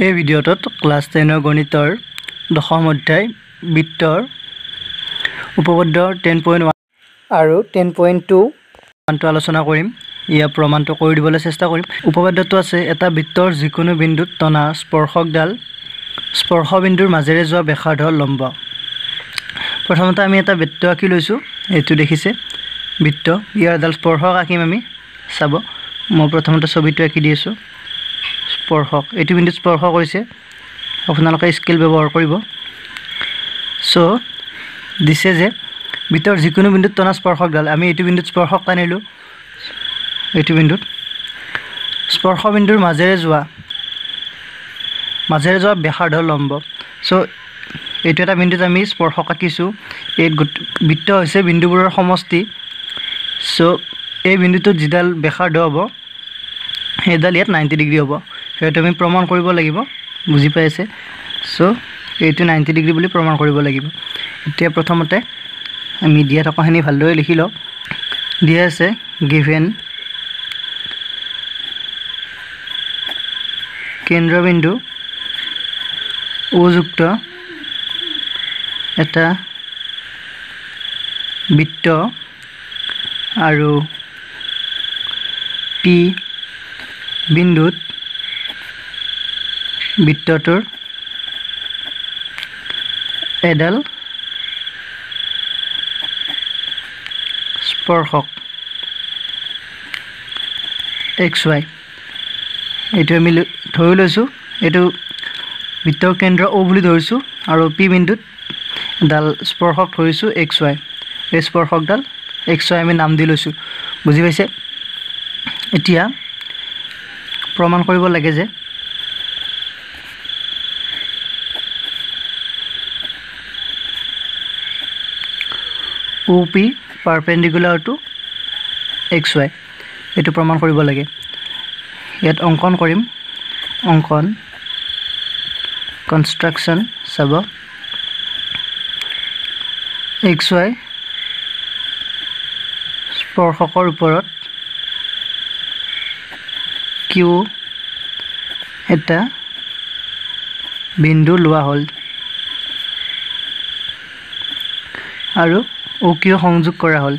এই ভিডিঅ'টোত ক্লাছ 10 গণিতৰ দশম অধ্যায় বৃত্তৰ উপপাদ্য 10.1 আৰু 10.2 মানটো আলোচনা কৰিম। ইয়া প্ৰমাণটো কৰি দিবলৈ চেষ্টা কৰিম। উপপাদ্যটো আছে এটা বৃত্তৰ যিকোনো বিন্দুত টনা স্পৰ্শকডাল স্পৰ্শবিন্দুৰ মাজেৰে যোৱা ব্যাসাৰ্ধ লম্ব। প্ৰথমতে আমি এটা বৃত্ত আঁকি লৈছোঁ। এইটো দেখিছে বৃত্ত, ইয়াৰ এডাল স্পৰ্শক আঁকিম আমি। চাব, মই প্ৰথমতে ছবিটো আঁকি দি আছোঁ। স্পৰ্শক, এইটো বিন্দুত স্পৰ্শ কৰিছে, আপোনালোকে স্কেল ব্যৱহাৰ কৰিব। চ' দিছে যে বৃত্তৰ যিকোনো বিন্দুত টনা স্পৰ্শকডাল, আমি এইটো বিন্দুত স্পৰ্শক টানিলোঁ। এইটো বিন্দুত স্পৰ্শবিন্দুৰ মাজেৰে যোৱা ব্যাসাৰ্ধ লম্ব। চ' এইটো এটা বিন্দুত আমি স্পৰ্শক আঁকিছোঁ। এই বৃত্ত হৈছে বিন্দুবোৰৰ সমষ্টি। চ' এই বিন্দুটোত যিডাল ব্যাসাৰ্ধ হ'ব সেইডাল ইয়াত 90 ডিগ্ৰী হ'ব। সেইটো আমি প্ৰমাণ কৰিব লাগিব, বুজি পাইছে? চ' এইটো 90 ডিগ্ৰী বুলি প্ৰমাণ কৰিব লাগিব। এতিয়া প্ৰথমতে আমি দিয়া থকাখিনি ভালদৰে লিখি লওঁ। দিয়া আছে গিভেন কেন্দ্ৰবিন্দু যুক্ত এটা বৃত্ত আৰু পি বিন্দুত বৃত্তটোৰ এডাল স্পৰ্শক XY। এইটো আমি ধৰি লৈছোঁ, এইটো বৃত্তৰ কেন্দ্ৰ O বুলি ধৰিছোঁ আৰু পি বিন্দুত এডাল স্পৰ্শক ধৰিছোঁ XY। এই স্পৰ্শকডাল XY আমি নাম দি লৈছোঁ, বুজি পাইছে? এতিয়া প্ৰমাণ কৰিব লাগে যে OP পাৰপেণ্ডিকুলাৰ টু XY, এইটো প্ৰমাণ কৰিব লাগে। ইয়াত অংকন কৰিম, অংকন কনষ্ট্ৰাকশ্যন। চাব, XY স্পৰ্শকৰ ওপৰত Q এটা বিন্দু লোৱা হ'ল আৰু OQ সংযোগ কৰা হ'ল।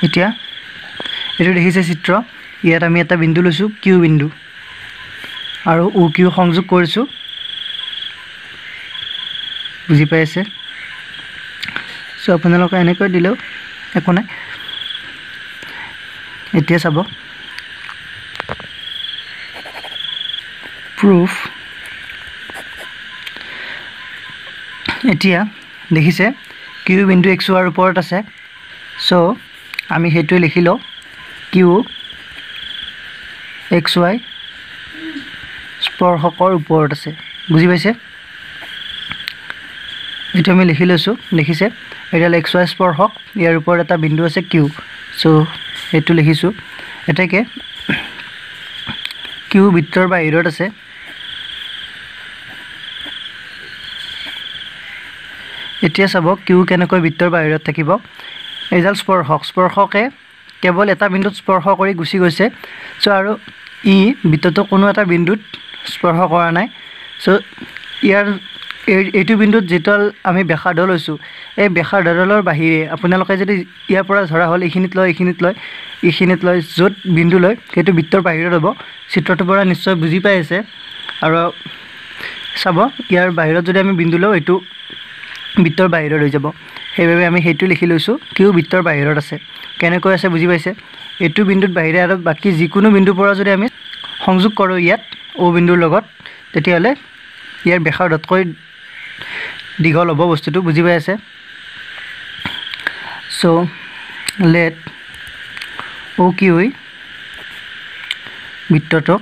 এতিয়া এইটো দেখিছে চিত্ৰ, ইয়াত আমি এটা বিন্দু লৈছোঁ Q বিন্দু আৰু OQ সংযোগ কৰিছোঁ, বুজি পাইছে? চ' আপোনালোকে এনেকৈ দিলেও একো নাই। এতিয়া চাব, প্ৰুফ। এতিয়া দেখিছে Q বিন্দু XYৰ ওপৰত আছে। চ' আমি সেইটোৱে লিখি লওঁ, Q XY স্পৰ্শকৰ ওপৰত আছে, বুজি পাইছে? এইটো আমি লিখি লৈছোঁ, দেখিছে এডাল XY স্পৰ্শক, ইয়াৰ ওপৰত এটা বিন্দু আছে Q। চ' সেইটো লিখিছোঁ। এতেকে Q বৃত্তৰ বাহিৰত আছে। এতিয়া চাব Q কেনেকৈ বৃত্তৰ বাহিৰত থাকিব। এইডাল স্পৰ্শকে কেৱল এটা বিন্দুত স্পৰ্শ কৰি গুচি গৈছে। চ' আৰু বৃত্তটো কোনো এটা বিন্দুত স্পৰ্শ কৰা নাই। চ' এইটো বিন্দুত যিডাল আমি ব্যাসাৰ্ধ লৈছোঁ, এই ব্যাসাৰ্ধডালৰ বাহিৰে আপোনালোকে যদি ইয়াৰ পৰা ধৰা হ'ল এইখিনিত লয়, য'ত বিন্দু লয় সেইটো বৃত্তৰ বাহিৰত হ'ব। চিত্ৰটোৰ পৰা নিশ্চয় বুজি পাই আছে। আৰু চাব, ইয়াৰ বাহিৰত যদি আমি বিন্দু লওঁ এইটো বৃত্তৰ বাহিৰত হৈ যাব। সেইবাবে আমি সেইটো লিখি লৈছোঁ, Q বৃত্তৰ বাহিৰত আছে। কেনেকৈ আছে বুজি পাইছে? এইটো বিন্দুত বাহিৰে আৰু বাকী যিকোনো বিন্দুৰ পৰা যদি আমি সংযোগ কৰোঁ ইয়াত O বিন্দুৰ লগত, তেতিয়াহ'লে ইয়াৰ ব্যাসাৰ্ধতকৈ দীঘল হ'ব বস্তুটো, বুজি পাই আছে? চ' লেট OQ বৃত্তটোক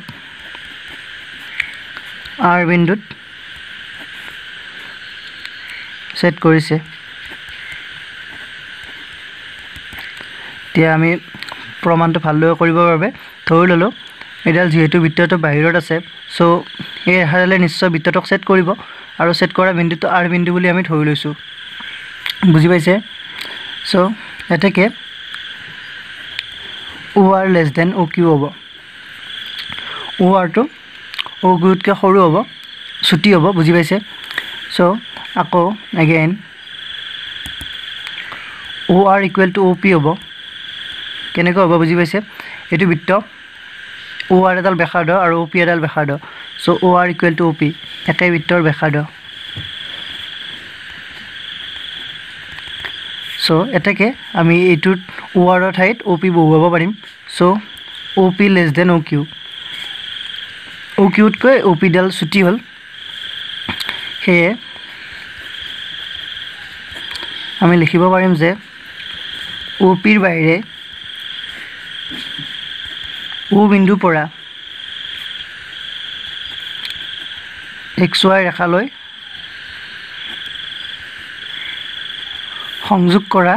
R বিন্দুত ছেট কৰিছে। এতিয়া আমি প্ৰমাণটো ভালদৰে কৰিবৰ বাবে ধৰি ল'লোঁ এডাল যিহেতু বৃত্তটো বাহিৰত আছে, চ' এই ৰেখাডালে নিশ্চয় বৃত্তটোক ছেট কৰিব আৰু ছেট কৰা বিন্দুটো R বিন্দু বুলি আমি ধৰি লৈছোঁ, বুজি পাইছে? সো এটাকে OR লেছ দেন OQ হ'ব ORটো OQতকৈ সৰু হ'ব ছুটি হ'ব বুজি পাইছে সো আকৌ again OR equal to OP হ'ব কেনেকৈ হ'ব বুজি পাইছে এইটো বৃত্ত OR এডাল ব্যাসাৰ্ধ আৰু OP এডাল ব্যাসাৰ্ধ so OR equal to OP একে বৃত্তৰ ব্যাসাৰ্ধ সো এটাকে আমি এইটোত OR ৰ ঠাইত OP বহুৱাব পাৰিম so OP less than OQ OQতকৈ OP ডাল ছুটি হ'ল সেয়ে আমি লিখিব পাৰিম যে OP ৰ বাহিৰে O বিন্দুৰ পৰা XY ৰেখালৈ সংযোগ কৰা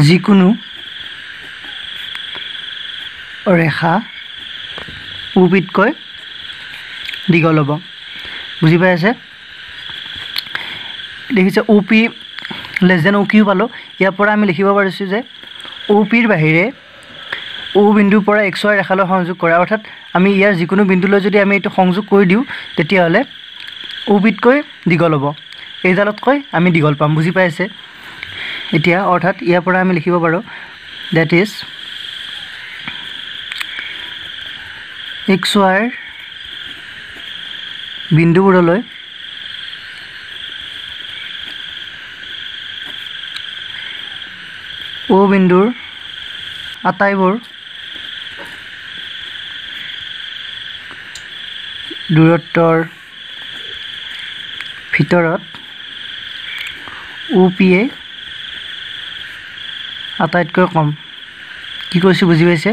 যিকোনো ৰেখা OPতকৈ দীঘল হ'ব বুজি পাই আছে দেখিছে OP লেছ দেন OQ পালো ইয়াৰ পৰা আমি লিখিব পাৰিছো যে OP ৰ বাহিৰে O বিন্দুৰ পৰা XY ৰেখালৈ সংযোগ কৰা অৰ্থাৎ আমি ইয়াৰ যিকোনো বিন্দুলৈ যদি আমি এইটো সংযোগ কৰি দিও তেতিয়া হলে OPতকৈ দীঘল হ'ব এইডালতকৈ আমি দীঘল পাম বুজি পাই আছে এতিয়া অৰ্থাৎ ইয়াৰ পৰা আমি লিখিব পাৰো দ্যাট ইজ XY বিন্দুবোৰলৈ O বিন্দুৰ আটাইবোৰ দূৰত্বৰ ভিতৰত OP আটাইতকৈ কম কি কৈছো বুজি পাইছে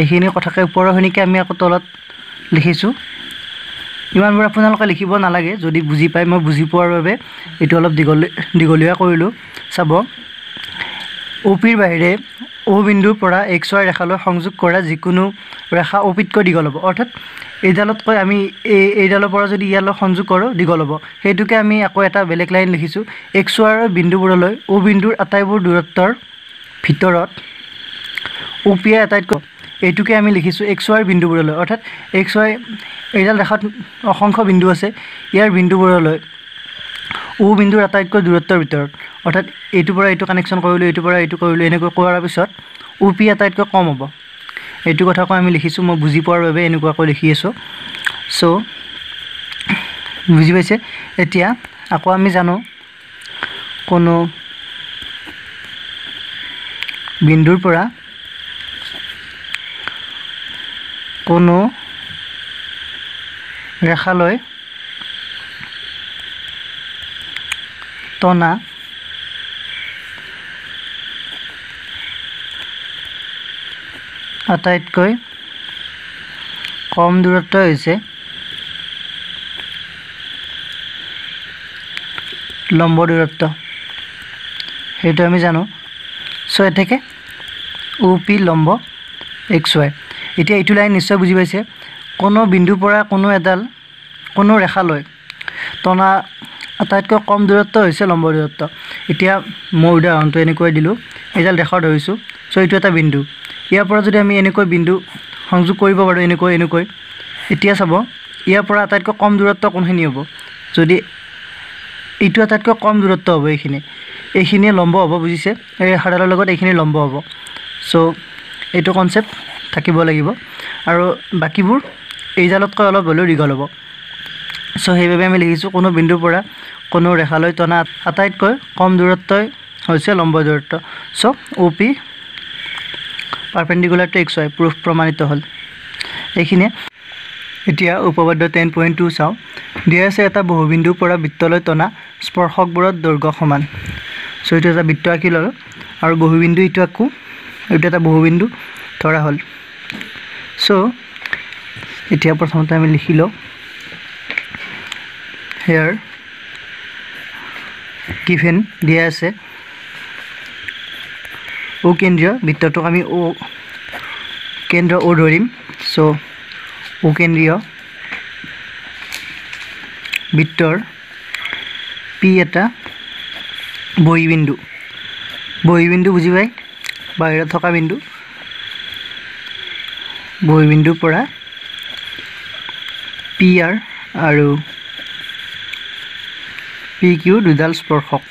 এইখিনি কথাকে ওপৰখিনিকে আমি আকৌ তলত লিখিছো ইমানবোৰ আপোনালোকে লিখিব নালাগে যদি বুজি পায় মই বুজি পোৱাৰ বাবে এটো অলপ দীঘলীয়া কৰিলো চাব OP ৰ বাহিৰে O বিন্দুৰ পৰা XY ৰেখালৈ সংযোগ কৰা যিকোনো ৰেখা OPতকৈ দীঘল হ'ব অৰ্থাৎ এইডালতকৈ আমি এইডালৰ পৰা যদি ইয়ালৈ সংযোগ কৰো দীঘল হ'ব হেতুকে আমি আকৌ এটা বেলেগ লাইন লিখিছো XY ৰ বিন্দুবোৰলৈ O বিন্দুৰ আটাইবোৰ দূৰত্বৰ ভিতৰত OP আটাইতকৈ এইটোকে আমি লিখিছো XY ৰ বিন্দুবোৰলৈ অৰ্থাৎ XY এইডাল ৰেখাত অসংখ্য বিন্দু আছে ইয়াৰ বিন্দুবোৰলৈ O বিন্দুৰ আটাইতকৈ দূৰত্বৰ ভিতৰত অৰ্থাৎ এইটো পৰা এইটো কানেকচন কৰিলো এইটো পৰা এইটো কৰিলো এনেকৈ কৰাৰ পিছত OP আটাইতকৈ কম হ'ব এইটো কথাক আমি লিখিছো মই বুজি পোৱাৰ বাবে এনেকুৱাকৈ লিখি আছো সো বুজি পাইছে এতিয়া আকৌ আমি জানো কোনো বিন্দুৰ পৰা কোনো ৰেখালৈ টনা আটাইতকৈ কম দূৰত্ব হৈছে লম্ব দূৰত্ব সেইটো আমি জানো সো এটাকে OP লম্ব XY এতিয়া এইটো লাইন নিশ্চয় বুজি পাইছে কোনো বিন্দুৰ পৰা কোনো ৰেখালৈ টনা আটাইতকৈ কম দূৰত্ব হৈছে লম্ব দূৰত্ব এতিয়া মই উদাহৰণটো এনেকৈ দিলো এইডাল ৰেখা ধৰিছো সো এইটো এটা বিন্দু ইয়াৰ পৰা যদি আমি এনেকৈ বিন্দু সংযোগ কৰিব পাৰো এনেকৈ এতিয়া চাব ইয়াৰ পৰা আটাইতকৈ কম দূৰত্ব কোনখিনি হ'ব যদি এইটো আটাইতকৈ কম দূৰত্ব হ'ব এইখিনি লম্ব হ'ব বুজিছে এই ৰেখাডালৰ লগত এইখিনি লম্ব হ'ব সো এইটো কনসেপ্ট থাকিব লাগিব আৰু বাকিবোৰ এইডালতকৈ অলপ হ'লেও দীঘল হ'ব সো সেইভাবে আমি লিখিছো কোনো বিন্দুৰ পৰা কোনো ৰেখালৈ টনা আটাইতকৈ কম দূৰত্বই হৈছে লম্ব দূৰত্ব so OP perpendicular to XY proof প্ৰমাণিত হ'ল এইখিনি এতিয়া উপপাদ্য 10.2 চাও দিয়া আছে এটা বহুবিন্দুৰ পৰা বৃত্তলৈ টনা স্পৰ্শকবোৰৰ দৈৰ্ঘ্য সমান সো এটা এটা বৃত্ত আঁকি ললো আৰু বহুবিন্দু ইটো আকো এটা এটা বহুবিন্দু ধৰা হ'ল সো এতিয়া প্ৰথমতে আমি লিখিলো here given দিয়া আছে O কেন্দ্ৰ বৃত্তটো আমি O কেন্দ্ৰ O ধৰিম সো O কেন্দ্ৰীয় বৃত্তৰ P পি এটা বহিবিন্দু বুজি পাই বাহিৰত থকা বিন্দু বহিবিন্দুৰ পৰা পি আৰ আৰু পি কিউ দুডাল স্পৰ্শক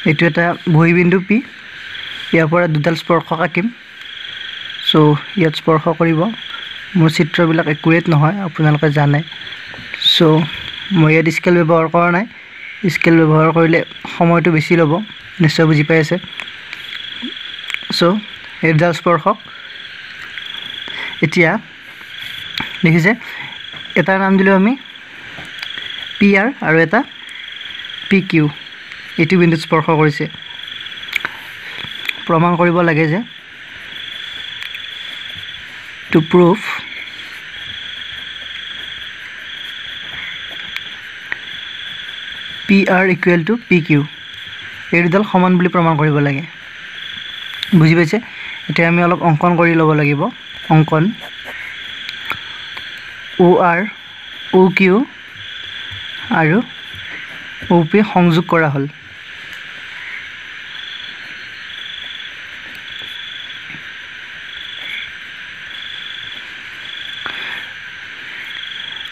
এইটো এটা বহিবিন্দু পি ইয়াৰ পৰা দুডাল স্পৰ্শক আঁকিম সো ইয়াত স্পৰ্শ কৰিব মোৰ চিত্ৰবিলাক একুৰেট নহয় আপোনালোকে জানে সো মই ইয়াত স্কেল ব্যৱহাৰ কৰা নাই স্কেল ব্যৱহাৰ কৰিলে সময়টো বেছি ল'ব নিশ্চয় বুজি পাই আছে সো এই দুডাল স্পৰ্শক এতিয়া দেখিছে এটাৰ নাম দিলোঁ আমি পি আৰ আৰু এটা পি কিউ এইটো বিন্দুত স্পৰ্শ কৰিছে প্ৰমাণ কৰিব লাগে যে to prove p R equal to P q এই দুডাল সমান বুলি প্ৰমাণ কৰিব লাগে বুজি পাইছে এতিয়া আমি অলপ অংকন কৰি ল'ব লাগিব অংকন অ আৰ অ কিউ আৰু অ পি সংযোগ কৰা হ'ল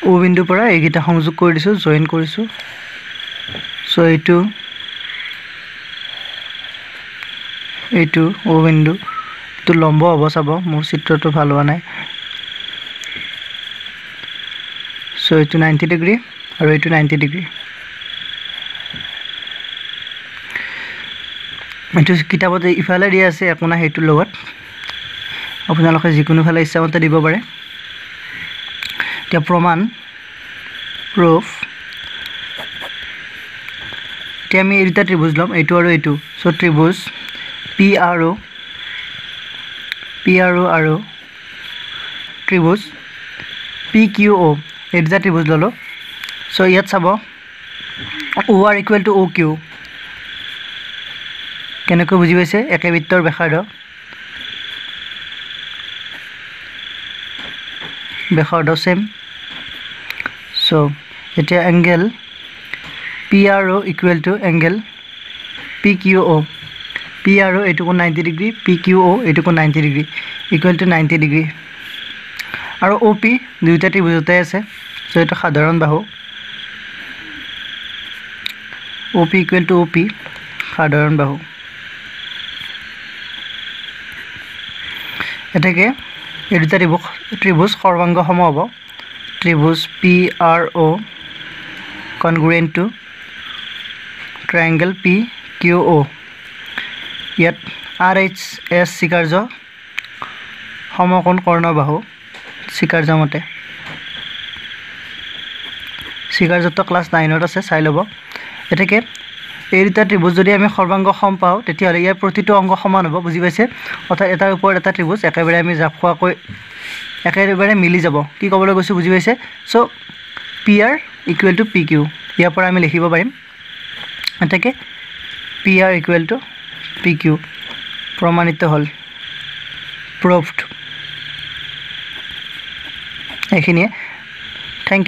ও বিন্দুৰ পৰা এইকেইটা সংযোগ কৰি দিছোঁ জয়েন কৰিছোঁ সো এইটো ও বিন্দু তো লম্ব হ'ব চাব মোৰ চিত্ৰটো ভাল হোৱা নাই সো এইটো 90 ডিগ্ৰী আৰু এইটো 90 ডিগ্ৰী এইটো কিতাপত ইফালে দিয়া আছে একোনা সেইটোৰ লগত আপোনালোকে যিকোনো ফালে ইচ্ছামতে দিব পাৰে এতিয়া প্ৰমাণ প্ৰুফ এতিয়া আমি এই দুটা ত্ৰিভুজ ল'ম এইটো আৰু এইটো সো ত্ৰিভুজ পি আৰ অ আৰু ত্ৰিভুজ পি কিউ অ এই দুটা ত্ৰিভুজ ল'লোঁ সো ইয়াত চাব O R equal to O Q কেনেকৈ বুজি পাইছে একে বৃত্তৰ ব্যাসাৰ্ধ সেম সো এতিয়া angle P R O equal to angle P Q O P R O এইটো 90 ডিগ্ৰী পি কিউ অ এইটো 90 ডিগ্ৰী ইকুৱেল টু 90 ডিগ্ৰী আৰু অ পি দুইটা ত্ৰিভুজতে আছে সো এইটো সাধাৰণ বাহু O P equal to O P সাধাৰণ বাহু এটাকে এই দুটা ত্ৰিভুজ সৰ্বাংগ সম হ'ব ত্ৰিভুজ P R O congruent to triangle P Q O ইয়াত আৰ এইচ এছ স্বীকাৰ্য সমকোণ কৰ্ণবাহু স্বীকাৰ্য মতে স্বীকাৰ্যত্ব ক্লাছ 9ত আছে চাই ল'ব এটাকে এই দুটা ত্ৰিভুজ যদি আমি সৰ্বাংগ সম পাওঁ তেতিয়াহ'লে ইয়াৰ প্ৰতিটো অংগ সমান হ'ব বুজি পাইছে অৰ্থাৎ এটাৰ ওপৰত এটা ত্ৰিভুজ একেবাৰে আমি জাপ খোৱাকৈ একেবাৰে মিলি যাব কি ক'বলৈ গৈছোঁ বুজি পাইছে so P R equal to P Q ইয়াৰ পৰা আমি লিখিব পাৰিম এটাকে P R equal to P Q প্ৰমাণিত হ'ল প্ৰুভড এইখিনিয়ে থেংক ইউ